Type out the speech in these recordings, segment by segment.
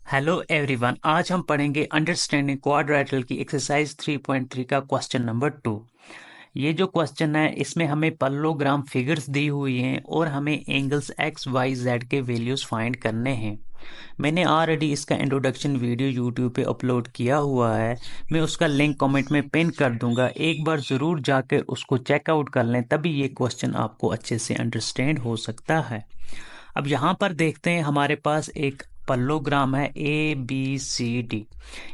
Hello everyone, आज हम पढ़ेंगे अंडरस्टैंडिंग क्वाड्रेटल की एक्सरसाइज 3.3 का क्वेश्चन नंबर 2। ये जो क्वेश्चन है इसमें हमें पैरेललोग्राम फिगर्स दी हुई हैं और हमें एंगल्स एक्स वाई जेड के वैल्यूज फाइंड करने हैं। मैंने ऑलरेडी इसका इंट्रोडक्शन वीडियो यूट्यूब पे अपलोड किया हुआ है। मैं उसका लिंक कमेंट में पिन कर दूंगा, एक बार ज़रूर जाकर उसको चेकआउट कर लें, तभी ये क्वेश्चन आपको अच्छे से अंडरस्टैंड हो सकता है। अब यहाँ पर देखते हैं, हमारे पास एक पैरेललोग्राम है ABCD।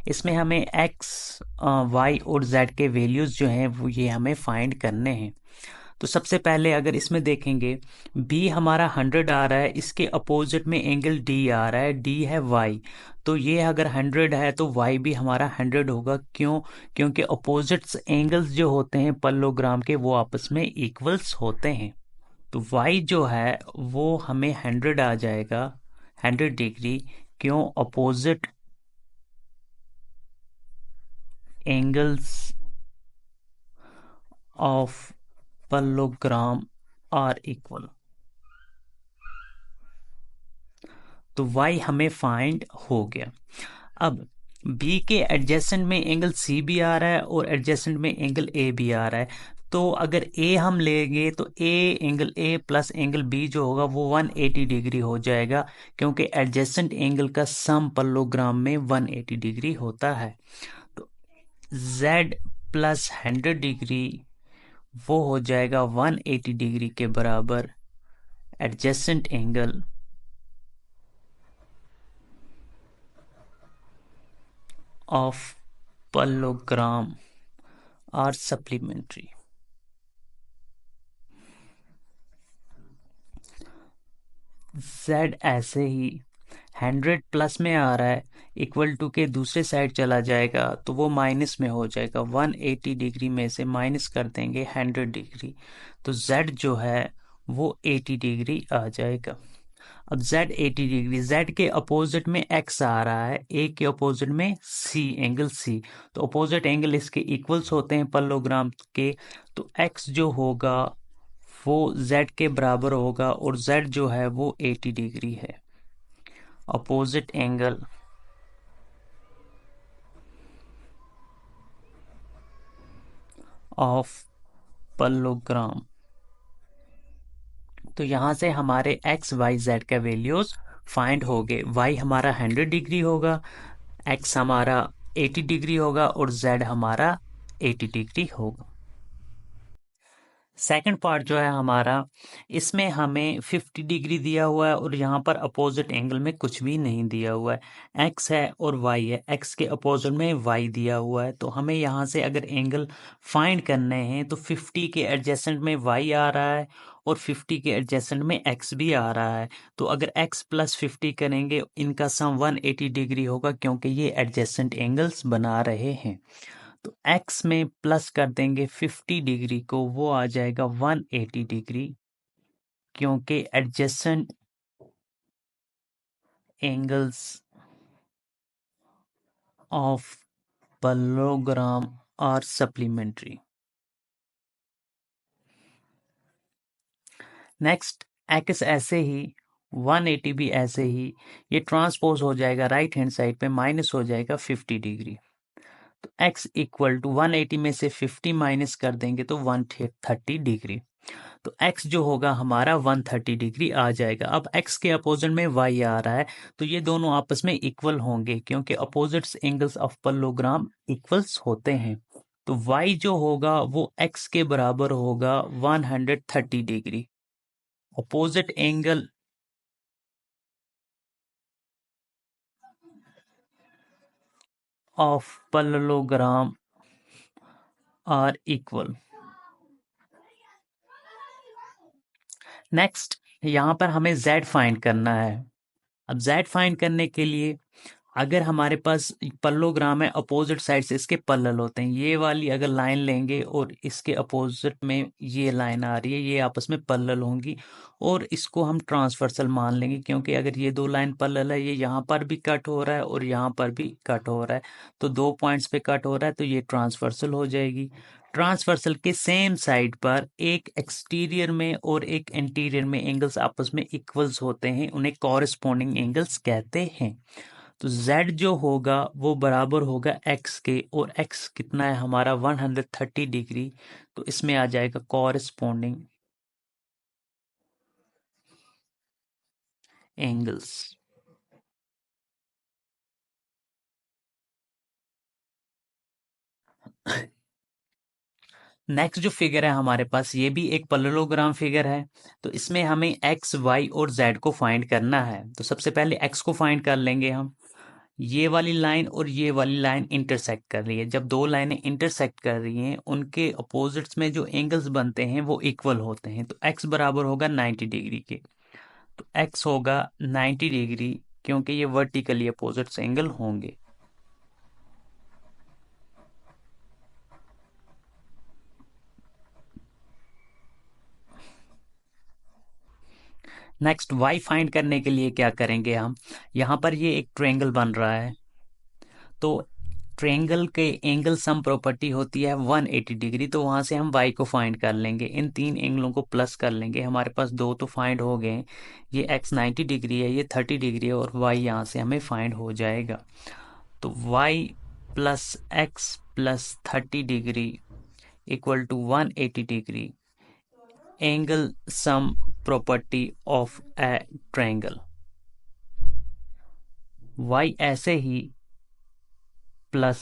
इसमें हमें एक्स वाई और जेड के वैल्यूज़ जो हैं वो ये हमें फाइंड करने हैं। तो सबसे पहले अगर इसमें देखेंगे, B हमारा 100 आ रहा है, इसके अपोजिट में एंगल D आ रहा है, D है Y। तो ये अगर 100 है तो Y भी हमारा 100 होगा। क्यों? क्योंकि अपोजिट्स एंगल्स जो होते हैं पैरेललोग्राम के वो आपस में इक्वल्स होते हैं। तो y जो है वो हमें 100 आ जाएगा, 100 डिग्री। क्यों? Opposite angles of parallelogram are equal. तो y हमें फाइंड हो गया। अब B के एडजेसेंट में एंगल C भी आ रहा है और एडजेसेंट में एंगल A भी आ रहा है। तो अगर A हम लेंगे तो angle A plus angle B जो होगा वो 180 डिग्री हो जाएगा, क्योंकि एडजेसेंट एंगल का सम पैरेललोग्राम में 180 डिग्री होता है। तो Z प्लस 100 डिग्री वो हो जाएगा 180 डिग्री के बराबर adjacent angle of parallelogram are supplementary. Z ऐसे ही 100 प्लस में आ रहा है, इक्वल टू के दूसरे साइड चला जाएगा तो वो माइनस में हो जाएगा। 180 डिग्री में से माइनस कर देंगे 100 डिग्री, तो Z जो है वो 80 डिग्री आ जाएगा। अब Z 80 डिग्री, Z के अपोजिट में X आ रहा है, A के अपोजिट में C, एंगल C। तो अपोजिट एंगल इसके इक्वल्स होते हैं पैरेललोग्राम के। तो X जो होगा वो Z के बराबर होगा और Z जो है वो 80 डिग्री है। Opposite angle of parallelogram. तो यहाँ से हमारे एक्स वाई जेड का वैल्यूज फाइंड हो गए। वाई हमारा 100 डिग्री होगा, एक्स हमारा 80 डिग्री होगा और जेड हमारा 80 डिग्री होगा। सेकंड पार्ट जो है हमारा, इसमें हमें 50 डिग्री दिया हुआ है और यहाँ पर अपोजिट एंगल में कुछ भी नहीं दिया हुआ है। एक्स है और वाई है, एक्स के अपोजिट में वाई दिया हुआ है। तो हमें यहाँ से अगर एंगल फाइंड करने हैं तो 50 के एडजेसेंट में वाई आ रहा है और 50 के एडजेसेंट में एक्स भी आ रहा है। तो अगर एक्स प्लस 50 करेंगे, इनका सम 180 डिग्री होगा, क्योंकि ये एडजेसेंट एंगल्स बना रहे हैं। तो x में प्लस कर देंगे 50 डिग्री को, वो आ जाएगा 180 डिग्री, क्योंकि adjacent angles of parallelogram are supplementary. Next x ऐसे ही, 180 भी ऐसे ही, ये ट्रांसपोज हो जाएगा राइट हैंड साइड पे, माइनस हो जाएगा 50 डिग्री। तो x इक्वल टू 180 में से 50 माइनस कर देंगे तो 130 डिग्री। तो x जो होगा हमारा 130 डिग्री आ जाएगा। अब x के अपोजिट में y आ रहा है, तो ये दोनों आपस में इक्वल होंगे, क्योंकि opposites angles of parallelogram equals होते हैं। तो y जो होगा वो x के बराबर होगा 130 degree. Opposite angle of parallelogram are equal. Next यहाँ पर हमें z फाइंड करना है। अब z फाइंड करने के लिए अगर हमारे पास पैरेललोग्राम है, अपोजिट साइड से इसके पैरेलल होते हैं, ये वाली अगर लाइन लेंगे और इसके अपोजिट में ये लाइन आ रही है, ये आपस में पैरेलल होंगी और इसको हम ट्रांसवर्सल मान लेंगे, क्योंकि अगर ये दो लाइन पैरेलल है, ये यहाँ पर भी कट हो रहा है और यहाँ पर भी कट हो रहा है, तो 2 पॉइंट्स पे कट हो रहा है, तो ये ट्रांसवर्सल हो जाएगी। ट्रांसवर्सल के सेम साइड पर एक एक्सटीरियर में और एक इंटीरियर में एंगल्स आपस में इक्वल्स होते हैं, उन्हें कॉरेस्पॉन्डिंग एंगल्स कहते हैं। तो z जो होगा वो बराबर होगा x के, और x कितना है हमारा 130 डिग्री, तो इसमें आ जाएगा कॉरेस्पॉन्डिंग एंगल्स। नेक्स्ट जो फिगर है हमारे पास, ये भी एक पैरेललोग्राम फिगर है। तो इसमें हमें x, y और z को फाइंड करना है। तो सबसे पहले x को फाइंड कर लेंगे हम। ये वाली लाइन और ये वाली लाइन इंटरसेक्ट कर रही है। जब दो लाइनें इंटरसेक्ट कर रही हैं, उनके अपोजिट्स में जो एंगल्स बनते हैं वो इक्वल होते हैं। तो x बराबर होगा 90 डिग्री के। तो x होगा 90 डिग्री, क्योंकि ये वर्टिकली अपोजिट्स एंगल होंगे। नेक्स्ट y फाइंड करने के लिए क्या करेंगे हम, यहाँ पर ये एक ट्रायंगल बन रहा है। तो ट्रायंगल के एंगल सम प्रॉपर्टी होती है 180 डिग्री। तो वहां से हम y को फाइंड कर लेंगे, इन तीन एंगलों को प्लस कर लेंगे। हमारे पास दो तो फाइंड हो गए, ये x 90 डिग्री है, ये 30 डिग्री है, और y यहाँ से हमें फाइंड हो जाएगा। तो y plus X plus 30 degree equal to 180 degree, angle sum property of a triangle. y ऐसे ही प्लस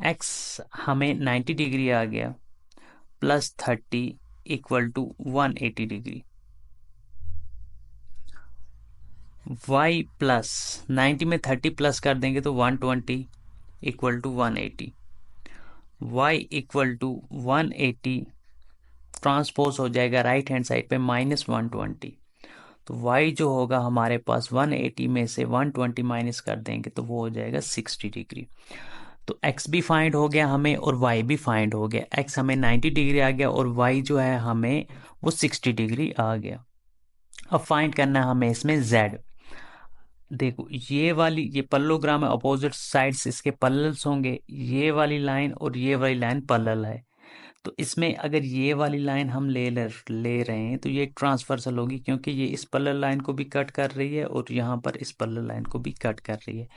x हमें 90 डिग्री आ गया, plus 30 equal to 180 degree. y plus 90 में 30 प्लस कर देंगे तो 120 equal to 180। y equal to 180 transpose हो जाएगा राइट हैंड साइड पे माइनस 120। तो y जो होगा हमारे पास 180 में से 120 माइनस कर देंगे तो वो हो जाएगा 60 डिग्री। तो x भी फाइंड हो गया हमें, और y भी फाइंड हो गया। x हमें 90 डिग्री आ गया, और y जो है हमें वो 60 डिग्री आ गया। अब फाइंड करना है हमें इसमें z। देखो ये पैरेललोग्राम है, अपोजिट साइड्स इसके पैरेलल्स होंगे। ये वाली लाइन और ये वाली लाइन पैरेलल है। तो इसमें अगर ये वाली लाइन हम ले रहे हैं तो ये एक ट्रांसवर्सल होगी, क्योंकि ये इस पैरेलल लाइन को भी कट कर रही है और यहाँ पर इस पैरेलल लाइन को भी कट कर रही है।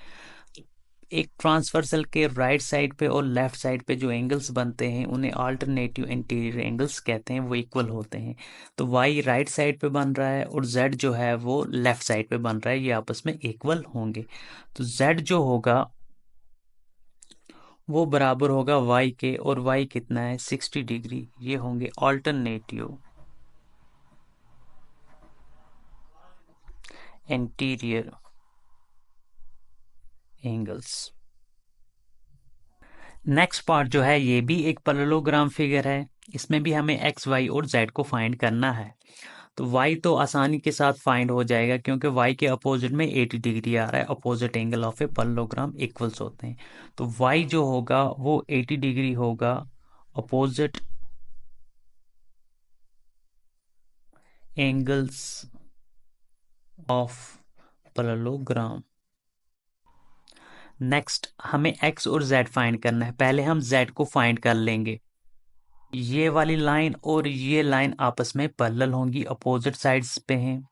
एक ट्रांसवर्सल के राइट साइड पे और लेफ्ट साइड पे जो एंगल्स बनते हैं उन्हें अल्टरनेटिव इंटीरियर एंगल्स कहते हैं, वो इक्वल होते हैं। तो y राइट साइड पे बन रहा है और z जो है वो लेफ्ट साइड पे बन रहा है, ये आपस में इक्वल होंगे। तो z जो होगा वो बराबर होगा y के, और y कितना है 60 डिग्री। ये होंगे alternative interior angles. Next part जो है ये भी एक पैरेललोग्राम फिगर है। इसमें भी हमें x, y और z को फाइंड करना है। तो y तो आसानी के साथ फाइंड हो जाएगा, क्योंकि y के अपोजिट में 80 डिग्री आ रहा है। Opposite angle of a parallelogram equals होते हैं। तो y जो होगा वो 80 डिग्री होगा opposite angles of parallelogram. Next हमें x और z फाइंड करना है। पहले हम z को फाइंड कर लेंगे। ये वाली लाइन और ये लाइन आपस में पैरेलल होंगी, अपोजिट साइड्स पे हैं।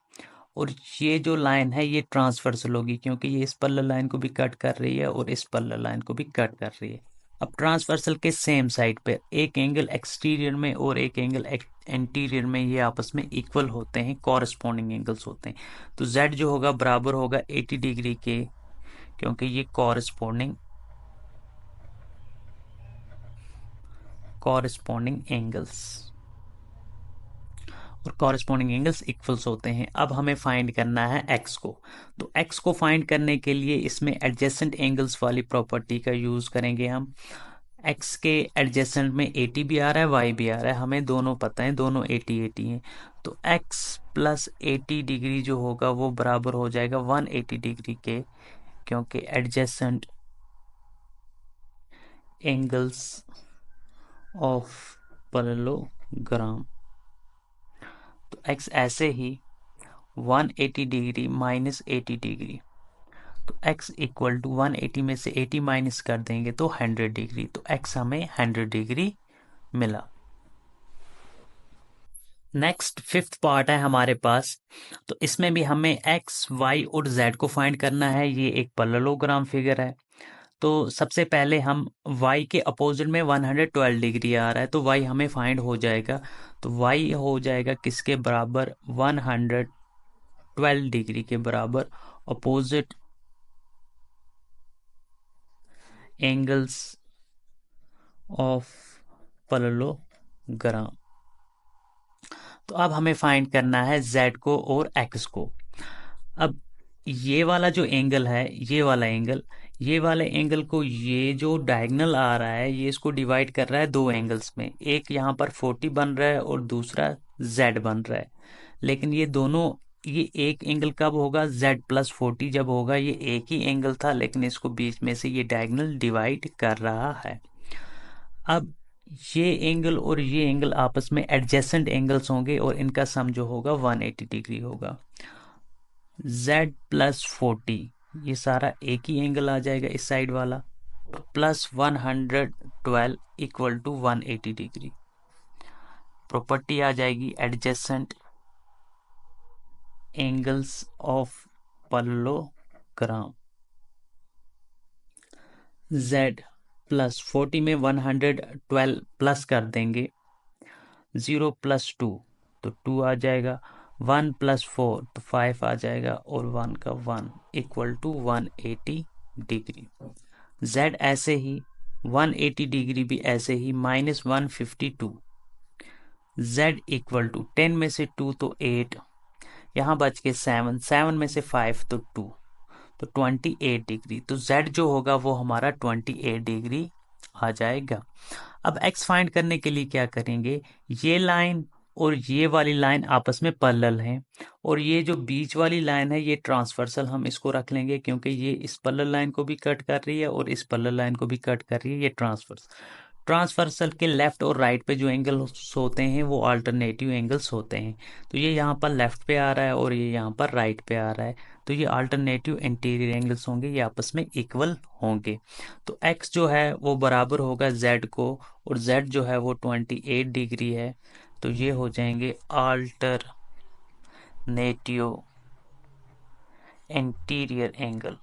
और ये जो लाइन है ये ट्रांसवर्सल होगी, क्योंकि ये इस पैरेलल लाइन को भी कट कर रही है और इस पैरेलल लाइन को भी कट कर रही है। अब ट्रांसवर्सल के सेम साइड पे एक एंगल एक्सटीरियर में और एक एंगल इंटीरियर में ये आपस में इक्वल होते हैं, कॉरेस्पॉन्डिंग एंगल्स होते हैं। तो z जो होगा बराबर होगा 80 डिग्री के, क्योंकि ये कॉरेस्पॉन्डिंग एंगल्स और कॉरेस्पॉन्डिंग एंगल्स इक्वल्स होते हैं। अब हमें फाइंड करना है x को। तो x को फाइंड करने के लिए इसमें एडजेसेंट एंगल्स वाली प्रॉपर्टी का यूज करेंगे हम। x के एडजेसेंट में 80 भी आ रहा है, y भी आ रहा है, हमें दोनों पता है, दोनों 80 80 हैं। तो x प्लस 80 डिग्री जो होगा वो बराबर हो जाएगा 180 डिग्री के, क्योंकि एडजेसेंट एंगल्स ऑफ पैरेललोग्राम। तो x ऐसे ही 180 डिग्री माइनस 80 डिग्री, तो x इक्वल टू 180 में से 80 माइनस कर देंगे तो 100 डिग्री। तो x हमें 100 डिग्री मिला। नेक्स्ट फिफ्थ पार्ट है हमारे पास। तो इसमें भी हमें एक्स वाई और जेड को फाइंड करना है। ये एक पैरेललोग्राम फिगर है। तो सबसे पहले हम y के अपोजिट में 112 डिग्री आ रहा है, तो y हमें फाइंड हो जाएगा। तो y हो जाएगा किसके बराबर, 112 डिग्री के बराबर अपोजिट एंगल्स ऑफ पैरेललोग्राम। तो अब हमें फाइंड करना है z को और x को। अब ये वाला जो एंगल है, ये वाले एंगल को, ये जो डायगोनल आ रहा है, ये इसको डिवाइड कर रहा है दो एंगल्स में। एक यहाँ पर 40 बन रहा है और दूसरा z बन रहा है। लेकिन ये दोनों, ये एक एंगल कब होगा, z प्लस 40 जब होगा। ये एक ही एंगल था, लेकिन इसको बीच में से ये डायगोनल डिवाइड कर रहा है। अब ये एंगल और ये एंगल आपस में एडजेसेंट एंगल्स होंगे और इनका सम जो होगा 180 डिग्री होगा। z प्लस 40, ये सारा एक ही एंगल आ जाएगा इस साइड वाला, plus 112 equal to 180 degree. Property आ जाएगी adjacent angles of parallelogram. z plus 40 में 112 प्लस कर देंगे, 0 प्लस 2 तो 2 आ जाएगा, 1 प्लस 4 तो 5 आ जाएगा, और 1 का 1 इक्वल टू 180 डिग्री। z ऐसे ही, 180 डिग्री भी ऐसे ही, -152। z इक्वल टू 10 में से 2 तो 8, यहाँ बच के 7, 7 में से 5 तो 2, तो 28 डिग्री। तो z जो होगा वो हमारा 28 डिग्री आ जाएगा। अब x फाइंड करने के लिए क्या करेंगे, ये लाइन और ये वाली लाइन आपस में पैरेलल हैं, और ये जो बीच वाली लाइन है ये ट्रांसवर्सल, हम इसको रख लेंगे क्योंकि ये इस पैरेलल लाइन को भी कट कर रही है और इस पैरेलल लाइन को भी कट कर रही है। ये ट्रांसवर्सल के लेफ्ट और राइट पे जो एंगल्स होते हैं वो अल्टरनेटिव एंगल्स होते हैं। तो ये यहाँ पर लेफ्ट पे आ रहा है और ये यहाँ पर राइट पे आ रहा है, तो ये अल्टरनेटिव इंटीरियर एंगल्स होंगे, ये आपस में इक्वल होंगे। तो x जो है वो बराबर होगा z को, और z जो है वो 28 डिग्री है, तो ये हो जाएंगे अल्टरनेटिव इंटीरियर एंगल।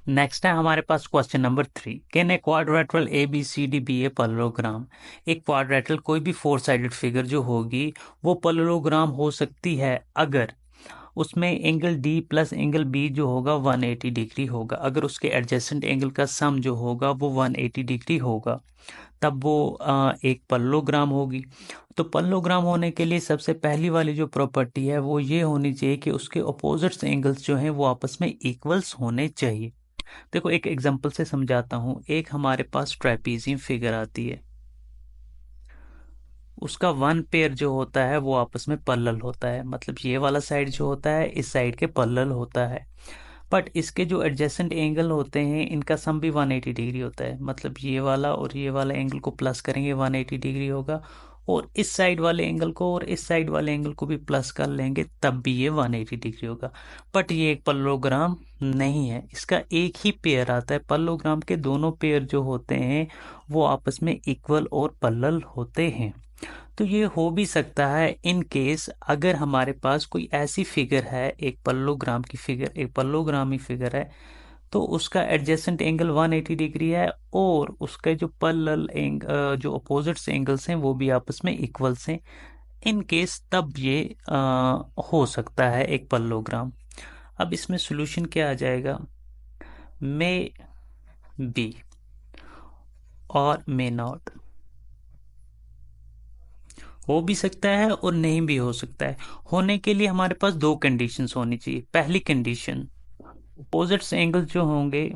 नेक्स्ट है हमारे पास question number 3। Can a quadrilateral A B C D be a parallelogram. एक क्वाड्रेटरल कोई भी 4 साइडेड फिगर जो होगी वो पैरेललोग्राम हो सकती है अगर उसमें angle D plus angle B जो होगा 180 डिग्री होगा। अगर उसके एडजेसेंट एंगल का सम जो होगा वो 180 डिग्री होगा, तब वो एक पैरेललोग्राम होगी। तो पैरेललोग्राम होने के लिए सबसे पहली वाली जो प्रॉपर्टी है वो ये होनी चाहिए कि उसके अपोजिट्स एंगल्स जो हैं वो आपस में इक्वल्स होने चाहिए। देखो एक एग्जांपल से समझाता हूं। एक हमारे पास ट्रेपीजियम फिगर आती है, उसका वन पेयर जो होता है वो आपस में पैरेलल होता है, मतलब ये वाला साइड जो होता है इस साइड के पैरेलल होता है। बट इसके जो एडजेसेंट एंगल होते हैं इनका सम भी 180 डिग्री होता है, मतलब ये वाला और ये वाला एंगल को प्लस करेंगे 180 डिग्री होगा, और इस साइड वाले एंगल को और इस साइड वाले एंगल को भी प्लस कर लेंगे तब भी ये 180 डिग्री होगा। बट ये एक पैरेललोग्राम नहीं है, इसका एक ही पेयर आता है। पैरेललोग्राम के दोनों पेयर जो होते हैं वो आपस में इक्वल और पैरेलल होते हैं। तो ये हो भी सकता है इन केस अगर हमारे पास कोई ऐसी फिगर है, एक पैरेललोग्राम की फिगर, एक पैरेललोग्रामी फिगर है, तो उसका एडजेसेंट एंगल 180 डिग्री है और उसके जो पैरेलल जो अपोजिट्स एंगल्स हैं वो भी आपस में इक्वल्स हैं। इन केस तब ये हो सकता है एक पैरेललोग्राम। अब इसमें सॉल्यूशन क्या आ जाएगा, मे बी और मे नॉट, हो भी सकता है और नहीं भी हो सकता है। होने के लिए हमारे पास दो कंडीशंस होनी चाहिए। पहली कंडीशन, अपोजिट्स एंगल जो होंगे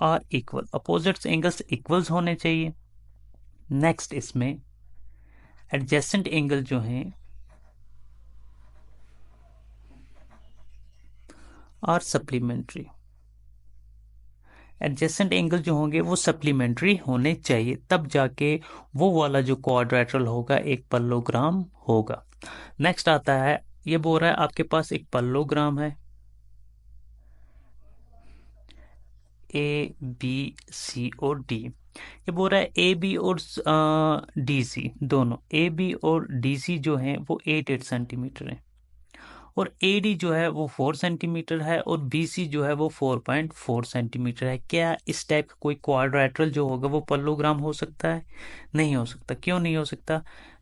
are equal, opposites angles equals होने चाहिए। नेक्स्ट इसमें एडजेसेंट एंगल जो हैं आर सप्लीमेंट्री, एडजेसेंट एंगल जो होंगे वो सप्लीमेंट्री होने चाहिए, तब जाके वो वाला जो क्वाड्रेटरल होगा एक पैरेललोग्राम होगा। नेक्स्ट आता है, ये बोल रहा है आपके पास एक पैरेललोग्राम है, ए बी सी और डी। ये बोल रहा है ए बी और डी सी दोनों, ए बी और डी सी जो हैं वो 8 सेंटीमीटर है, और ए डी जो है वो 4 सेंटीमीटर है, और बी सी जो है वो 4.4 सेंटीमीटर है। क्या इस टाइप का कोई क्वाड्रेटरल जो होगा वो परलोग्राम हो सकता है? नहीं हो सकता। क्यों नहीं हो सकता?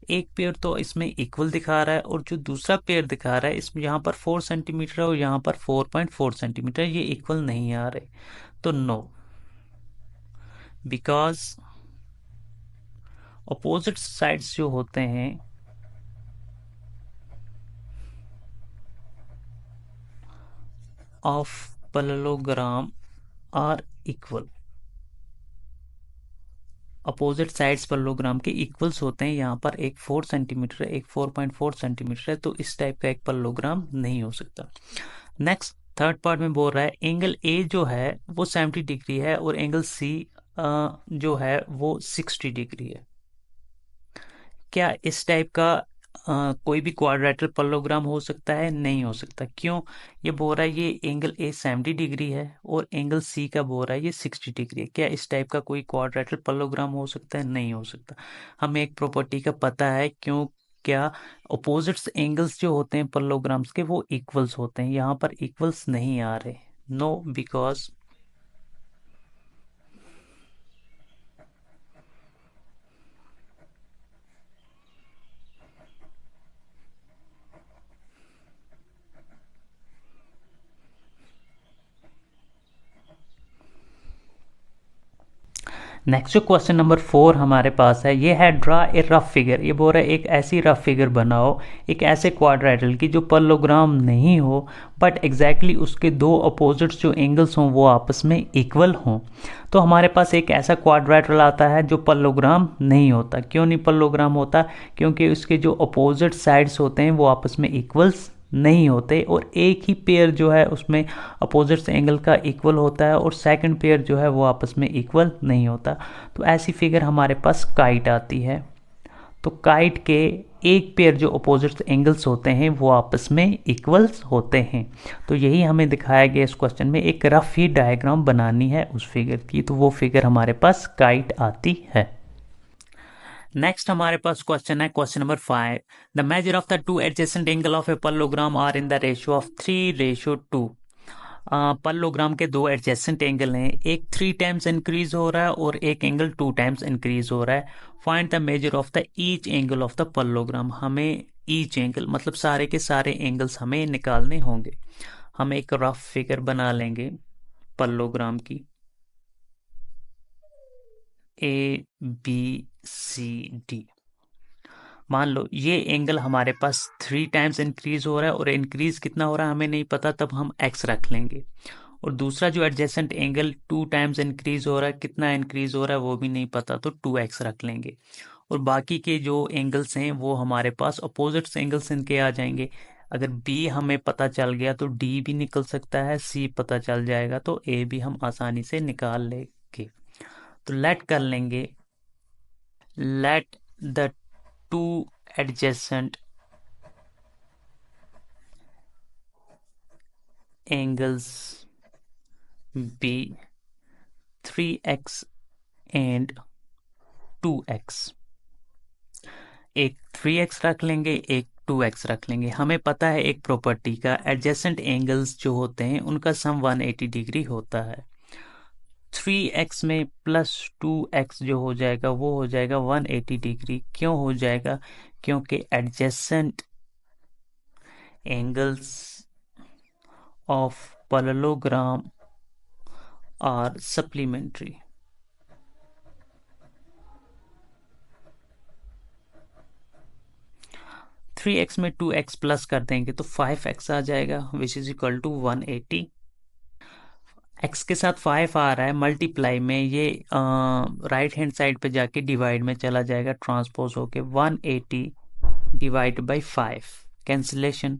एक पेयर तो इसमें इक्वल दिखा रहा है, और जो दूसरा पेयर दिखा रहा है इसमें यहाँ पर 4 सेंटीमीटर है और यहाँ पर 4.4 सेंटीमीटर, ये इक्वल नहीं आ रहे। तो नो, बिकॉज अपोजिट साइड्स जो होते हैं of parallelogram are equal. Opposite sides parallelogram के इक्वल्स होते हैं। यहाँ पर एक 4 सेंटीमीटर है, एक 4.4 सेंटीमीटर है, तो इस टाइप का एक पैरेललोग्राम नहीं हो सकता। नेक्स्ट थर्ड पार्ट में बोल रहा है एंगल ए जो है वो 70 डिग्री है, और एंगल सी जो है वो 60 डिग्री है। क्या इस टाइप का कोई भी क्वाड्रेटर पैरेललोग्राम हो सकता है? नहीं हो सकता। क्यों? ये बोल रहा है ये एंगल ए 70 डिग्री है और एंगल सी का बोल रहा है ये 60 डिग्री है। क्या इस टाइप का कोई क्वाड्रेटर पैरेललोग्राम हो सकता है? नहीं हो सकता। हमें एक प्रॉपर्टी का पता है, क्यों? क्या अपोजिट्स एंगल्स जो होते हैं पैरेललोग्राम्स के वो इक्वल्स होते हैं। यहाँ पर इक्वल्स नहीं आ रहे। नो, बिकॉज नेक्स्ट जो क्वेश्चन नंबर 4 हमारे पास है, ये है ड्रा ए रफ फिगर। ये बोल रहा है एक ऐसी रफ फिगर बनाओ, एक ऐसे क्वाड्रेटल की जो पैरेललोग्राम नहीं हो, बट एग्जैक्टली उसके दो अपोजिट्स जो एंगल्स हों वो आपस में इक्वल हों। तो हमारे पास एक ऐसा क्वाड्रेटल आता है जो पैरेललोग्राम नहीं होता। क्यों नहीं पैरेललोग्राम होता? क्योंकि उसके जो अपोजिट साइड्स होते हैं वो आपस में इक्वल्स नहीं होते, और एक ही पेयर जो है उसमें अपोजिट एंगल का इक्वल होता है, और सेकंड पेयर जो है वो आपस में इक्वल नहीं होता। तो ऐसी फिगर हमारे पास काइट आती है। तो काइट के एक पेयर जो अपोजिट एंगल्स होते हैं वो आपस में इक्वल्स होते हैं। तो यही हमें दिखाया गया इस क्वेश्चन में। एक रफ ही डायग्राम बनानी है उस फिगर की, तो वो फिगर हमारे पास काइट आती है। नेक्स्ट हमारे पास क्वेश्चन है question number 5। The measure of the two adjacent angle of a parallelogram are in the ratio of 3:2। Parallelogram के दो एडजेसेंट एंगल हैं, एक 3 टाइम्स इंक्रीज हो रहा है और एक एंगल 2 टाइम्स इंक्रीज हो रहा है। Find the measure of the each angle of the parallelogram. हमें ईच एंगल मतलब सारे के सारे एंगल्स हमें निकालने होंगे। हम एक रफ फिगर बना लेंगे पैरेललोग्राम की, ए बी सी डी। मान लो ये एंगल हमारे पास 3 टाइम्स इंक्रीज हो रहा है, और इंक्रीज कितना हो रहा है हमें नहीं पता, तब हम एक्स रख लेंगे। और दूसरा जो एडजेसेंट एंगल 2 टाइम्स इंक्रीज हो रहा है, कितना इंक्रीज हो रहा है वो भी नहीं पता, तो 2x रख लेंगे। और बाकी के जो एंगल्स हैं वो हमारे पास अपोजिट्स एंगल्स इनके आ जाएंगे। अगर b हमें पता चल गया तो d भी निकल सकता है, c पता चल जाएगा तो a भी हम आसानी से निकाल लेंगे। तो लेट कर लेंगे, late the to adjacent angles be 3x and 2x। एक 3x रख लेंगे, एक 2x रख लेंगे। हमें पता है एक प्रॉपर्टी का, एडजेसेंट एंगल्स जो होते हैं उनका सम 180 डिग्री होता है। 3x में प्लस 2x जो हो जाएगा वो हो जाएगा 180 डिग्री। क्यों हो जाएगा? क्योंकि adjacent angles of parallelogram are supplementary. 3x में 2x प्लस कर देंगे तो 5x आ जाएगा, which is equal to 180। x के साथ 5 आ रहा है, मल्टीप्लाई में ये राइट हैंड साइड पे जाके डिवाइड में चला जाएगा, ट्रांसपोज होके 180 डिवाइड बाई 5, कैंसिलेशन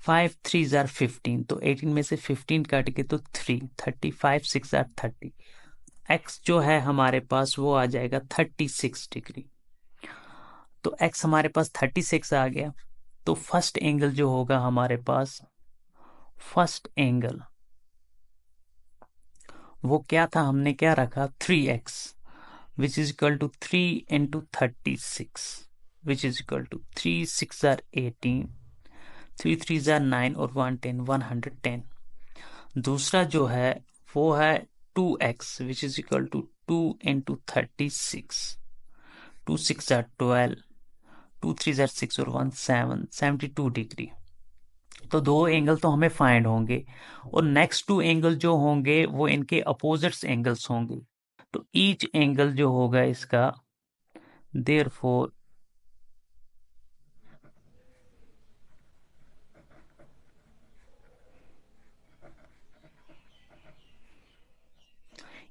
5 3 जार 15, तो 18 में से 15 काट के तो 3, 35 6 जार 30। x जो है हमारे पास वो आ जाएगा 36 डिग्री। तो x हमारे पास 36 आ गया। तो फर्स्ट एंगल जो होगा हमारे पास, फर्स्ट एंगल वो क्या था, हमने क्या रखा 3x which is equal to 3 into 36 which is equal to 3 6 are 18 3 3 are 9 और 110 110। दूसरा जो है वो है 2x which is equal to 2 into 36 2 6 are 12 2 3 are 6 और 1 7 72 डिग्री। तो दो एंगल तो हमें फाइंड होंगे और नेक्स्ट टू एंगल जो होंगे वो इनके अपोजिट्स एंगल्स होंगे। तो ईच एंगल जो होगा इसका देयरफॉर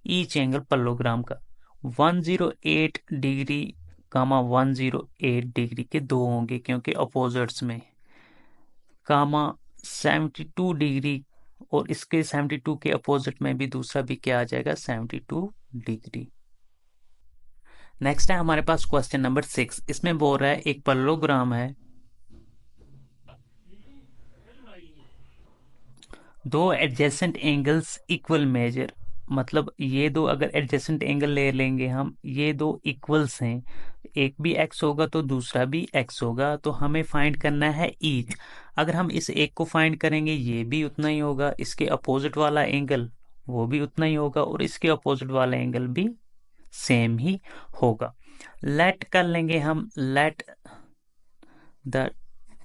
ईच एंगल पैरेललोग्राम का 108 डिग्री कामा 108 डिग्री के दो होंगे क्योंकि अपोजिट्स में, कामा 72 डिग्री और इसके 72 के अपोजिट में भी दूसरा भी क्या आ जाएगा 72 डिग्री। नेक्स्ट है हमारे पास क्वेश्चन नंबर 6। इसमें बोल रहा है एक पैरेललोग्राम है, दो एडजेसेंट एंगल्स इक्वल मेजर, मतलब ये दो अगर एडजेसेंट एंगल ले लेंगे हम, ये दो इक्वल्स हैं, एक भी x होगा तो दूसरा भी x होगा, तो हमें फाइंड करना है ईच। अगर हम इस एक को फाइंड करेंगे ये भी उतना ही होगा, इसके अपोजिट वाला एंगल वो भी उतना ही होगा और इसके अपोजिट वाला एंगल भी सेम ही होगा। लेट कर लेंगे हम, let the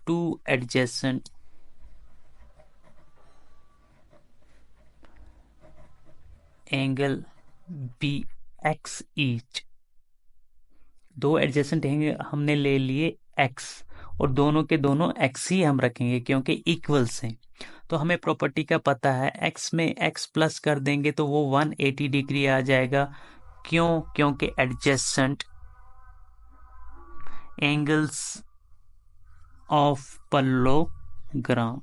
two adjacent angle be X each. दो एडजेसेंट एंगल हमने ले लिए x और दोनों के दोनों x ही हम रखेंगे क्योंकि इक्वल्स हैं। तो हमें प्रॉपर्टी का पता है, x में x प्लस कर देंगे तो वो 180 डिग्री आ जाएगा। क्यों? क्योंकि adjacent angles of parallelogram,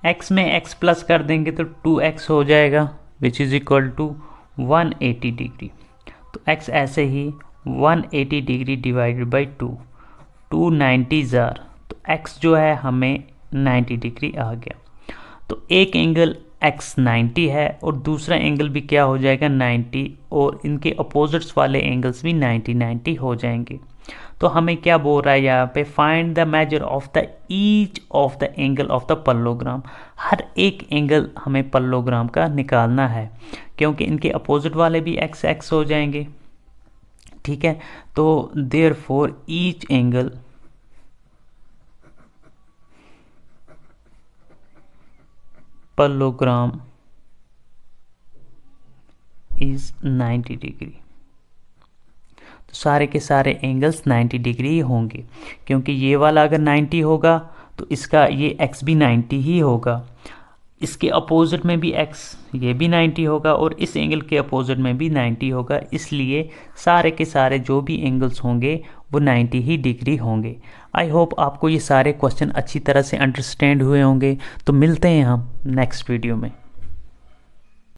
x में x प्लस कर देंगे तो 2x हो जाएगा which is equal to 180 degree. तो x ऐसे ही 180 डिग्री डिवाइडेड बाई 2 90 जार, तो x जो है हमें 90 डिग्री आ गया। तो एक एंगल x 90 है और दूसरा एंगल भी क्या हो जाएगा 90, और इनके अपोजिट्स वाले एंगल्स भी 90 90 हो जाएंगे। तो हमें क्या बोल रहा है यहाँ पे, find the measure of the each of the angle of the parallelogram. हर एक एंगल हमें पैरेललोग्राम का निकालना है क्योंकि इनके अपोजिट वाले भी x x हो जाएंगे। ठीक है, तो therefore each angle parallelogram is 90 degree. तो सारे के सारे एंगल्स 90 डिग्री ही होंगे क्योंकि ये वाला अगर 90 होगा तो इसका ये x भी 90 ही होगा, इसके अपोजिट में भी x ये भी 90 होगा और इस एंगल के अपोजिट में भी 90 होगा, इसलिए सारे के सारे जो भी एंगल्स होंगे वो 90 ही डिग्री होंगे। आई होप आपको ये सारे क्वेश्चन अच्छी तरह से अंडरस्टैंड हुए होंगे। तो मिलते हैं हम नेक्स्ट वीडियो में।